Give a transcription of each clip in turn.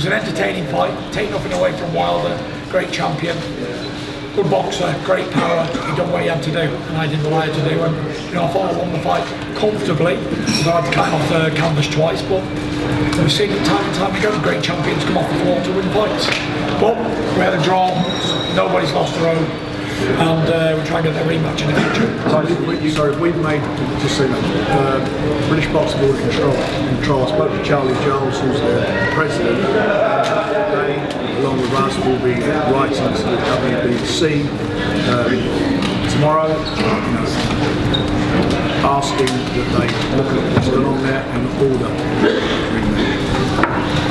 was an entertaining fight, take nothing away from Wilder, great champion, good boxer, great power, he done what he had to do, and I did what I had to do, and I thought I won the fight comfortably, although I had to cut off the canvas twice, but we've seen it time and time again, great champions come off the floor to win fights. But we had a draw, nobody's lost their own, and we'll try and get that rematch in the future. Sorry, we've made, just so you know, British Boxing Board control. I spoke to Charlie Giles, who's the president. They, along with us, will be writing to the WBC tomorrow, asking that they look at what's going on there and order.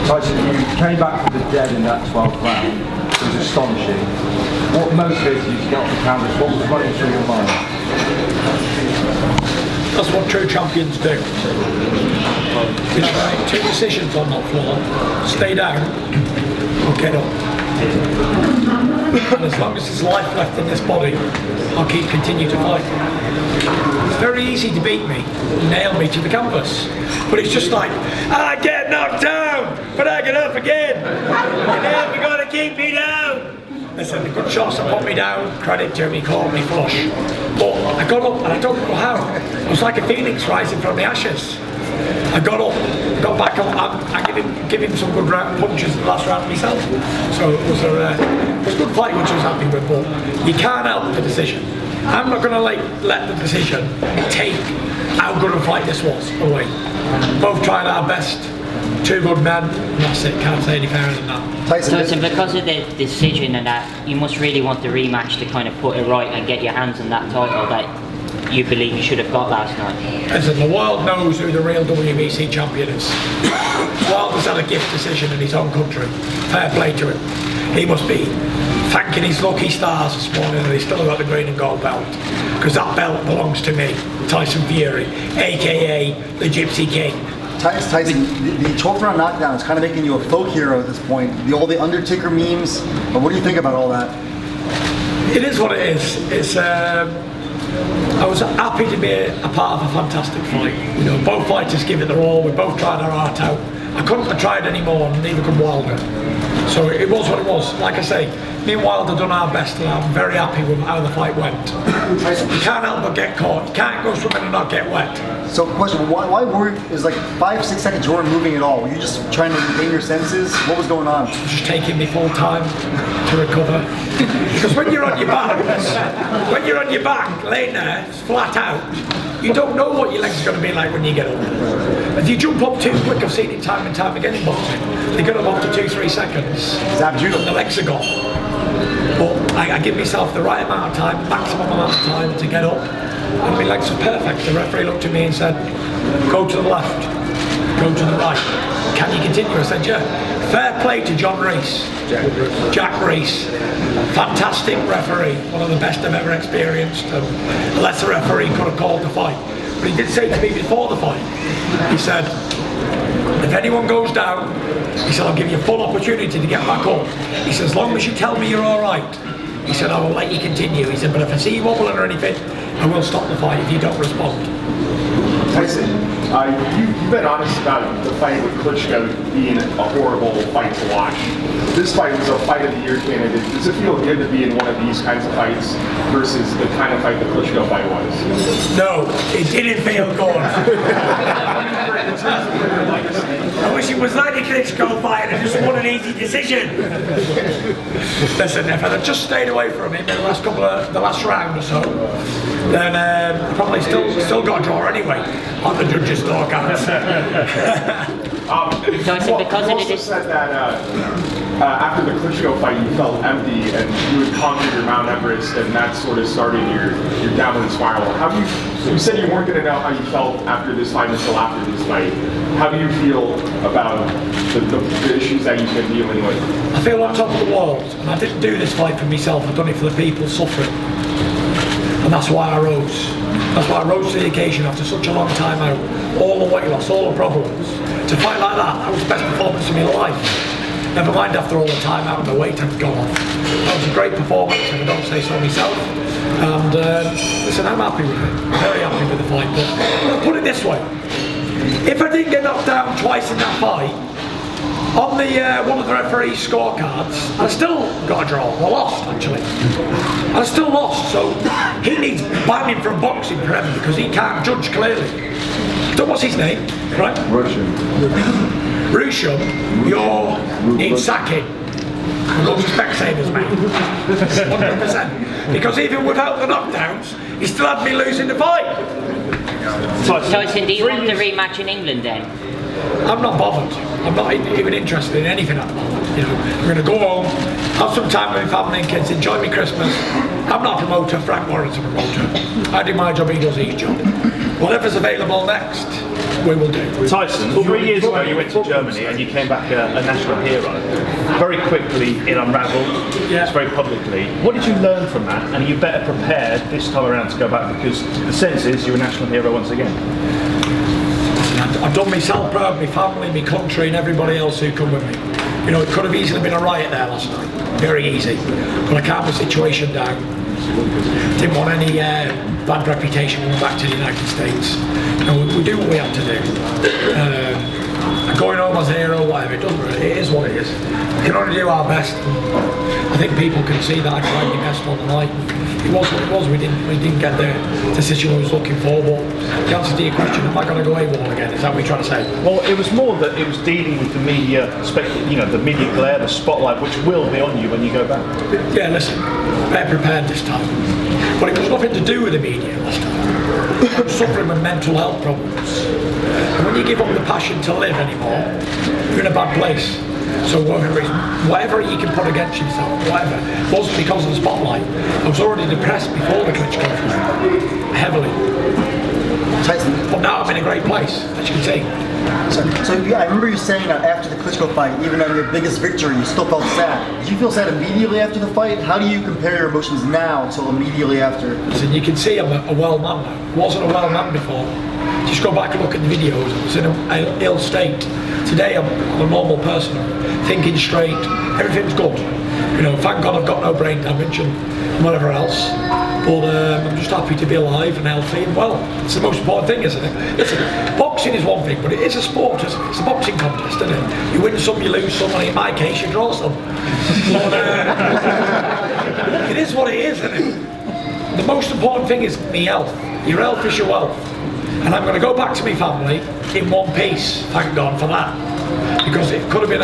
Tyson, you came back from the dead in that 12th round. It was astonishing. What motivated you to get off the canvas? What was running through your mind? That's what true champions do. You make 2 decisions on that floor: stay down or get up. And as long as there's life left in this body, I'll continue to fight. It's very easy to beat me, nail me to the canvas, but it's just like, I get knocked down, but I get up again. You're never gonna keep me down. Listen, the good shots that put me down, credit to him, he caught me flush. But I got up and I don't know how. It was like a phoenix rising from the ashes. I got up, got back up, I give him some good punches in the last round myself. So it was a good fight, which I was happy with, but you can't help the decision. I'm not going to let the decision take how good a fight this was away. Both tried our best, 2 good men, and that's it, can't say any fairer than that. Tyson, because of the decision and that, you must really want the rematch to kind of put it right and get your hands on that title that you believe you should have got last night. Listen, the world knows who the real WBC champion is. Wilder's had a gift decision in his own country. Fair play to him. He must be thanking his lucky stars this morning that he's still got the green and gold belt, because that belt belongs to me, Tyson Fury, aka the Gypsy King. Tyson, the 12th round knockdown is kind of making you a folk hero at this point. All the Undertaker memes, what do you think about all that? It is what it is. It's I was happy to be a part of a fantastic fight. Both fighters give it their all. We both tried our heart out. I couldn't have tried any more, and neither could Wilder. So it was what it was. Like I say, me and Wilder done our best, and I'm very happy with how the fight went. You can't help but get caught. You can't go swimming and not get wet. So, question: why were is like 5-6 seconds you weren't moving at all? Were you just trying to regain your senses? What was going on? Just taking me full time to recover. Because when you're on your back, laying there, flat out, you don't know what your legs are going to be like when you get up. If you jump up too quick, I've seen it time and time again in boxing. They get up after 2-3 seconds, and the legs are gone. But I give myself the right amount of time, maximum amount of time to get up, and my legs are perfect. The referee looked at me and said, go to the left, go to the right. Can you continue? I said, yeah. Fair play to John Reese. Jack Reese. Fantastic referee, one of the best I've ever experienced. A lesser referee could have called the fight. But he did say to me before the fight, he said, if anyone goes down, he said, I'll give you full opportunity to get back up. He said, as long as you tell me you're all right, he said, I will let you continue. He said, but if I see you wobbling or anything, I will stop the fight if you don't respond. Tyson, you've been honest about the fight with Klitschko being a horrible fight to watch. This fight was a fight of the year candidate. Does it feel good to be in one of these kinds of fights versus the kind of fight the Klitschko fight was? No, it didn't feel good. I wish it was like the Klitschko fight and I just won an easy decision. Listen, if I'd have just stayed away from him in the last round or so, then I probably still got a draw anyway on the judges' scorecards. Tyson, because you also said that after the Klitschko fight you felt empty and you had conquered your Mount Everest and that sort of started your downward spiral. You said you weren't going to know how you felt after this fight until after this fight. How do you feel about the issues that you've been dealing with? I feel on top of the world, and I didn't do this fight for myself, I've done it for the people suffering. And that's why I rose. That's why I rose to the occasion after such a long time out. All the weight loss, all the problems. To fight like that was the best performance of my life. Never mind after all the time out and the weight had gone off. That was a great performance, if I don't say so myself. And listen, I'm happy with it. Very happy with the fight. But I'll put it this way. If I didn't get knocked down twice in that fight, On the one of the referee's scorecards, I still got a draw. I lost, actually. I still lost, so he needs banning from boxing forever because he can't judge clearly. So what's his name, right? Russian, you're in sacking. With all the Specsavers, mate. 100%. Because even without the knockdowns, he still had me losing the fight. Tyson, do you want the rematch in England then? I'm not bothered. I'm not even interested in anything at the moment. You know, we're going to go home, have some time with my family and kids, enjoy my Christmas. I'm not a promoter. Frank Warren's a promoter. I do my job, he does his job. Whatever's available next, we will do. Tyson, 3 years ago you went to Germany and you came back a national hero. Very quickly it unravelled, it's very publicly. What did you learn from that, and are you better prepared this time around to go back, because the sense is you're a national hero once again? I've done myself proud, my family, my country and everybody else who come with me. You know, it could have easily been a riot there last night, very easy. But I calmed the situation down. Didn't want any bad reputation when we're back to the United States. You know, we do what we have to do. Going home as a hero, whatever, it doesn't really, it is what it is. We can only do our best. I think people can see that I tried my best on the night. It was what it was, we didn't get the decision we was looking for, but the answer to your question, am I going to go AWOL again? Is that what you're trying to say? Well, it was more that it was dealing with the media, you know, the media glare, the spotlight, which will be on you when you go back. Yeah, listen, better prepared this time. But it was nothing to do with the media last time. I was suffering with mental health problems. And when you give up the passion to live anymore, you're in a bad place. So whatever you can put against yourself, whatever, it wasn't because of the spotlight. I was already depressed before the Klitschko fight, heavily. Tyson. But now I'm in a great place, as you can see. So I remember you saying that after the Klitschko fight, even on your biggest victory, you still felt sad. Did you feel sad immediately after the fight? How do you compare your emotions now to immediately after? Listen, you can see I'm a well man now. I wasn't a well man before. Just go back and look at the videos. I was in an ill state. Today I'm a normal person, thinking straight, everything's good. You know, thank God I've got no brain damage and whatever else. But I'm just happy to be alive and healthy and well. It's the most important thing, isn't it? Listen, boxing is one thing, but it is a sport, isn't it? It's a boxing contest, isn't it? You win some, you lose some, and in my case, you draw some. But, it is what it is, isn't it? The most important thing is me health. Your health is your wealth. And I'm going to go back to my family in one piece, thank God for that. Because it could have been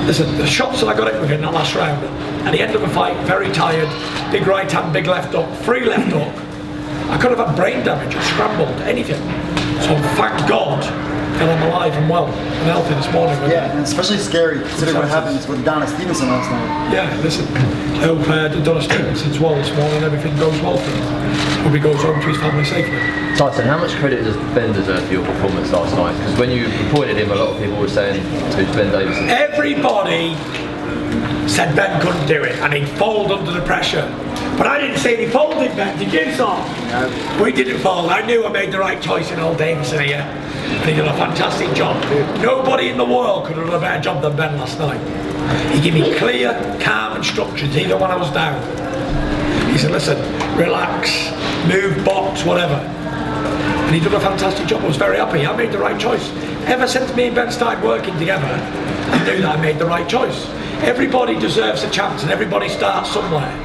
listen, the shots that I got in with in that last round, at the end of the fight, very tired, big right hand, big left hook, free left hook, I could have had brain damage or scrambled, anything. So thank God that I'm alive and well and healthy this morning. Yeah, and especially scary considering what happened with Donna Stevenson last night. Yeah, listen, I hope Donna Stevenson's well this morning, everything goes well for him. Hope he goes home to his family safely. Tyson, how much credit does Ben deserve for your performance last night? Because when you appointed him, a lot of people were saying to Ben Davison. Everybody said Ben couldn't do it and he'd fold under the pressure. But I didn't say he folded, Ben, did you, son? No. We didn't fold. I knew I made the right choice in old Davison here. And he did a fantastic job. Nobody in the world could have done a better job than Ben last night. He gave me clear, calm instructions, even when I was down. He said, listen, relax, move, box, whatever. And he did a fantastic job. I was very happy. I made the right choice. Ever since me and Ben started working together, I knew that I made the right choice. Everybody deserves a chance and everybody starts somewhere.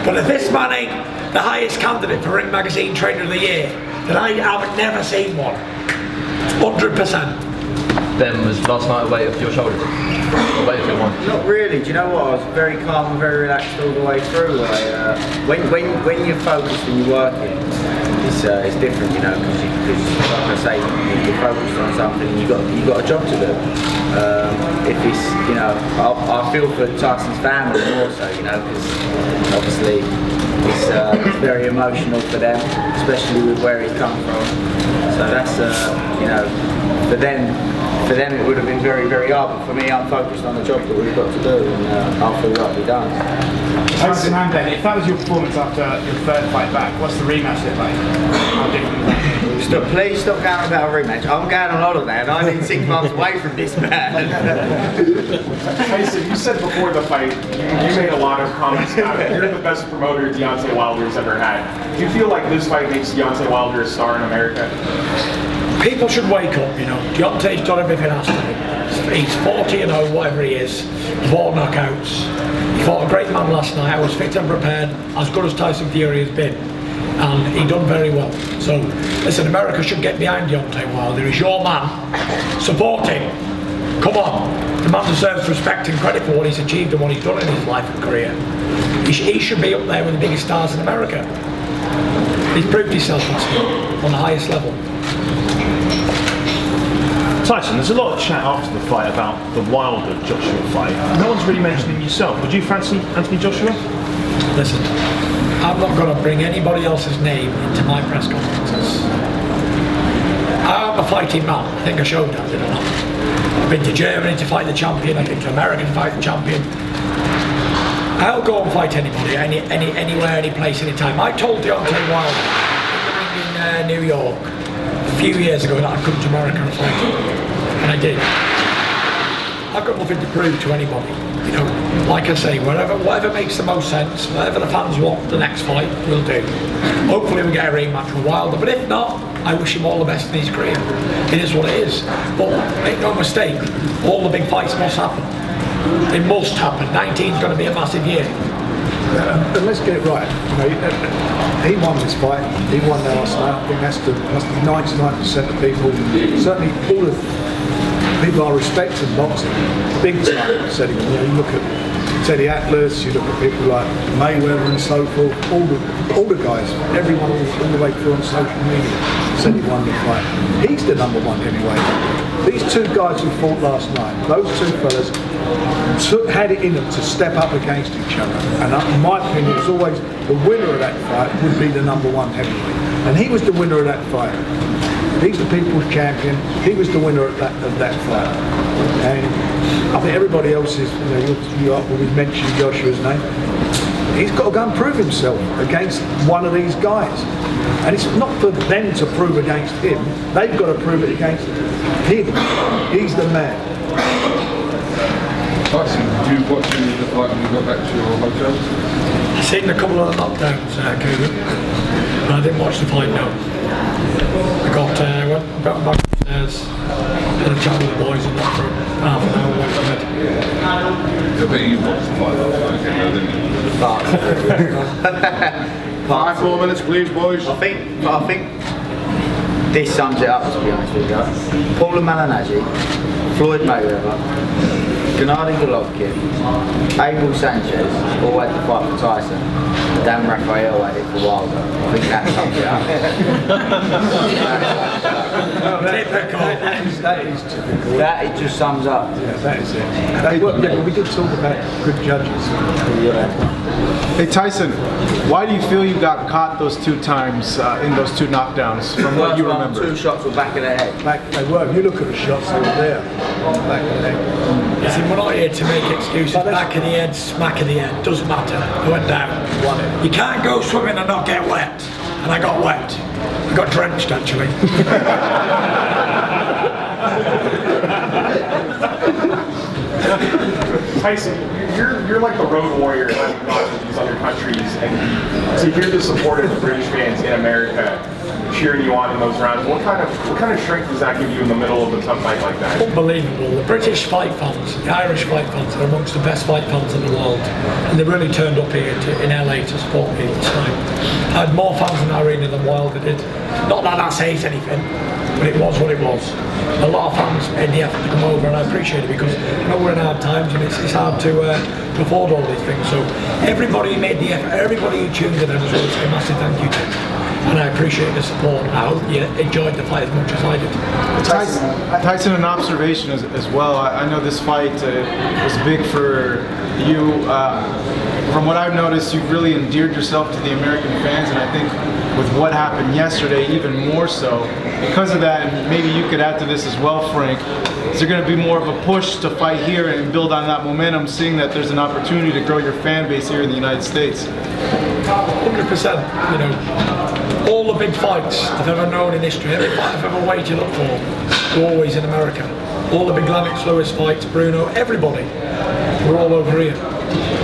But if this man ain't the highest candidate for Ring Magazine Trainer of the Year, then I have never seen one. 100%. Ben, was last night a weight off your shoulders? A weight off your mind? Not really. Do you know what? I was very calm and very relaxed all the way through. When you're focused and you're working, it's different, you know, because like I say, you're focused on something and you got a job to do. If it's, you know, I feel for Tyson's family more so, you know, because obviously it's very emotional for them, especially with where he's come from. So that's, you know, for them it would have been very, very hard, but for me I'm focused on the job that we've got to do and I'll feel rightly done. Tyson and Ben, if that was your performance after your third fight back, what's the rematch look like? How different is that? Please stop going about a rematch. I'm going on holiday and I need 6 months away from this man. Tyson, you said before the fight, you made a lot of comments about it. You're the best promoter Deontay Wilder's ever had. Do you feel like this fight makes Deontay Wilder a star in America? People should wake up, you know. Deontay's done everything else to him. He's He's 40-0, whatever he is. 4 knockouts. He fought a great man last night. I was fit and prepared, as good as Tyson Fury has been. And he done very well. So, listen, America should get behind Deontay Wilder. He's your man. Support him. Come on. The man deserves respect and credit for what he's achieved and what he's done in his life and career. He should be up there with the biggest stars in America. He's proved himself last night on the highest level. Tyson, there's a lot of chat after the fight about the Wilder-Joshua fight. No one's really mentioning yourself. Would you fancy Anthony Joshua? Listen, I'm not going to bring anybody else's name into my press conferences. I'm a fighting man. I think I showed that, did I not? I've been to Germany to fight the champion. I've been to America to fight the champion. I'll go and fight anybody, anywhere, any place, any time. I told Deontay Wilder in the ring in New York a few years ago that I'd come to America and fight him, and I did. I've got nothing to prove to anybody. You know, like I say, whatever makes the most sense, whatever the fans want, the next fight we'll do. Hopefully we get a rematch with Wilder, but if not, I wish him all the best in his career. It is what it is. But make no mistake, all the big fights must happen. It must happen. 19's going to be a massive year. And let's get it right. You know, he won this fight. He won last night. I think that's the 99% of people. Certainly, all of people are respecting boxing. Big time. Said, you know, you look at Teddy Atlas. You look at people like Mayweather and so forth. All the guys. Everyone all the way through on social media said he won the fight. He's the number one heavyweight. These two guys who fought last night, those two fellas had it in them to step up against each other. And in my opinion, it was always the winner of that fight would be the number one heavyweight. And he was the winner of that fight. He's the people's champion. He was the winner of that fight. And I think everybody else is, we mentioned Joshua's name. He's got to go and prove himself against one of these guys. And it's not for them to prove against him. They've got to prove it against him. He's the man. Tyson, did you watch any of the fight when you got back to your hotel? I've seen a couple of the knockdowns, Cougar, but I didn't watch the fight, no. I went back upstairs, had a chat with the boys and that for half an hour, went to bed. I bet you watched the fight last night, didn't you? 5 more minutes, please, boys. I think this sums it up, to be honest with you. Paul Malignaggi, Floyd Mayweather, Gennady Golovkin, Abel Sanchez all had to fight for Tyson. Dan Raphael had it for Wilder. I think that sums it up. That is typical. That it just sums up. Yeah, that is it. We did talk about good judges. Hey Tyson, why do you feel you got caught those 2 times in those 2 knockdowns from what you remember? 2 shots were back of the head. They were. If you look at the shots, they were there. Back of the head. Listen, we're not here to make excuses. Back of the head, smack of the head, doesn't matter. I went down. Won it. You can't go swimming and not get wet. And I got wet. I got drenched actually. Tyson, you're like the road warrior having gone to these other countries, and to hear the support of the British fans in America cheering you on in those rounds, what kind of strength does that give you in the middle of a tough fight like that? Unbelievable. The British fight fans, the Irish fight fans are amongst the best fight fans in the world, and they really turned up here in LA to support me this time. I had more fans in the arena than Wilder did. Not that that says anything, but it was what it was. A lot of fans made the effort to come over, and I appreciate it because I know we're in hard times and it's hard to afford all these things. So everybody who made the effort, everybody who tuned in, I just want to say a massive thank you to. And I appreciate the support. I hope you enjoyed the fight as much as I did. Tyson, an observation as well. I know this fight was big for you. From what I've noticed, you've really endeared yourself to the American fans, and I think with what happened yesterday, even more so. Because of that, and maybe you could add to this as well, Frank, is there going to be more of a push to fight here and build on that momentum, seeing that there's an opportunity to grow your fan base here in the United States? 100%, you know, all the big fights I've ever known in history, every fight I've ever waited up for, were always in America. All the big Lennox Lewis fights, Bruno, everybody, we're all over here.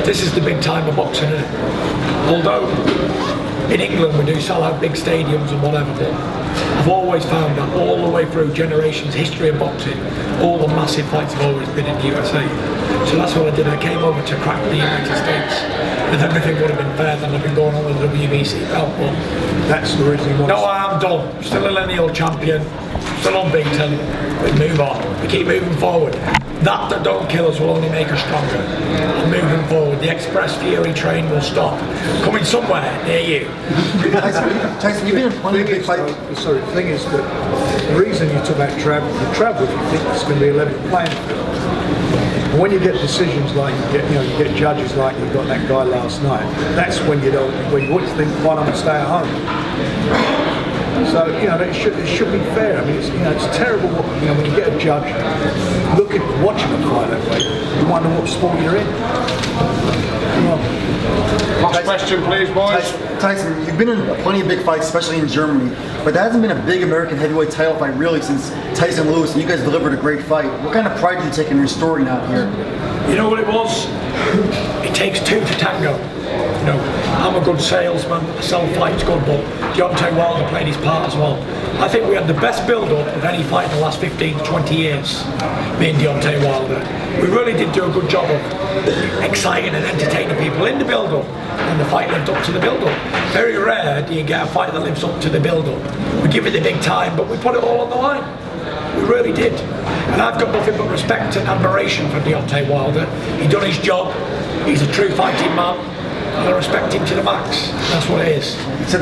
This is the big time of boxing, isn't it? Although in England we do sell out big stadiums and whatever, but I've always found that all the way through generations, history of boxing, all the massive fights have always been in the USA. So that's what I did. I came over to crack the United States. If everything would have been fair, then I'd been going on with the WBC belt. But that's the reason you want. No, I am done. Still a lineal champion, still unbeaten. We move on. We keep moving forward. That don't kill us will only make us stronger. And moving forward, the Express Fury train will stop. Coming somewhere near you. Tyson, you've been in plenty of big fights. Sorry, the thing is that the reason you talk about travel, you think it's going to be a level playing field. And when you get decisions like you get judges like you got that guy last night, that's when you think, why don't I stay at home? So it should be fair. I mean, it's terrible. When you get a judge watching a fight that way, you wonder what sport you're in. Last question, please, boys. Tyson, you've been in plenty of big fights, especially in Germany, but there hasn't been a big American heavyweight title fight really since Tyson Lewis, and you guys delivered a great fight. What kind of pride do you take in your story out here? You know what it was? It takes two to tango. I'm a good salesman, I sell fights good, but Deontay Wilder played his part as well. I think we had the best build-up of any fight in the last 15 to 20 years, me and Deontay Wilder. We really did do a good job of exciting and entertaining people in the build-up, and the fight lived up to the build-up. Very rare do you get a fight that lives up to the build-up. We give it the big time, but we put it all on the line. We really did. And I've got nothing but respect and admiration for Deontay Wilder. He done his job, he's a true fighting man. I respect him to the max. That's what it is.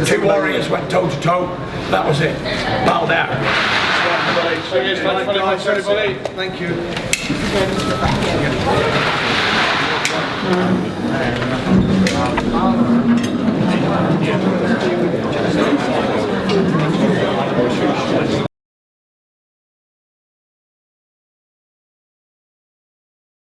Two warriors went toe to toe. That was it. Battle down. Thank you. Yeah.